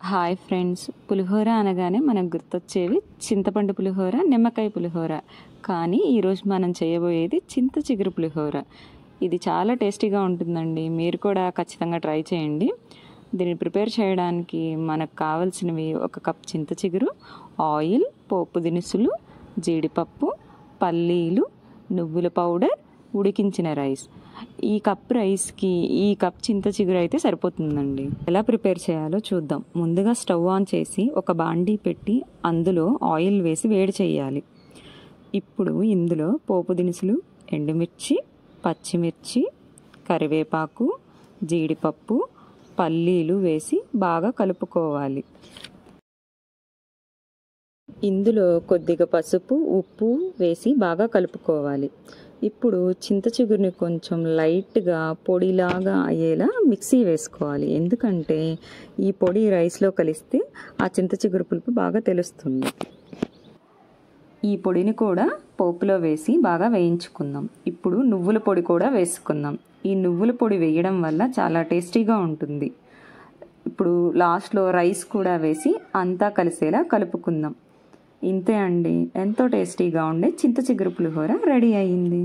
Hi friends, పులిహోర అనగానే మనకు గుర్తొచ్చేవి చింతపండు పులిహోర, నిమ్మకాయ పులిహోర. కానీ ఈరోజు మనం చేయబోయేది చింత చిగురు పులిహోర. ఇది చాలా టేస్టీగా ఉంటుందండి. మీరు కూడా ఖచ్చితంగా ట్రై చేయండి. దీన్ని ప్రిపేర్ చేయడానికి మనకు కావాల్సినవి 1 కప్ చింత చిగురు, ఆయిల్, పోపు దినుసులు, జీడిపప్పు, పల్లీలు, నువ్వుల పౌడర్, ఉడికించిన రైస్. ఈ కప్ రైస్కి ఈ కప్ చింత చిగురు అయితే సరిపోతుందండి. ఎలా ప్రిపేర్ చేయాలో చూద్దాం. ముందుగా స్టవ్ ఆన్ చేసి ఒక బాండీ పెట్టి అందులో ఆయిల్ వేసి వేడి చేయాలి. ఇప్పుడు ఇందులో పోపు దినుసులు, ఎండుమిర్చి, పచ్చిమిర్చి, కరివేపాకు, జీడిపప్పు, పల్లీలు వేసి బాగా కలుపుకోవాలి. ఇందులో కొద్దిగా పసుపు, ఉప్పు వేసి బాగా కలుపుకోవాలి. ఇప్పుడు చింత చిగురుని కొంచెం లైట్గా పొడిలాగా అయ్యేలా మిక్సీ వేసుకోవాలి. ఎందుకంటే ఈ పొడి రైస్లో కలిస్తే ఆ చింత చిగురు పులుపు బాగా తెలుస్తుంది. ఈ పొడిని కూడా పోపులో వేసి బాగా వేయించుకుందాం. ఇప్పుడు నువ్వుల పొడి కూడా వేసుకుందాం. ఈ నువ్వుల పొడి వేయడం వల్ల చాలా టేస్టీగా ఉంటుంది. ఇప్పుడు లాస్ట్లో రైస్ కూడా వేసి అంతా కలిసేలా కలుపుకుందాం. ఇంతే అండి, ఎంతో టేస్టీగా ఉండే చింత చిగురు పులిహోర రెడీ అయ్యింది.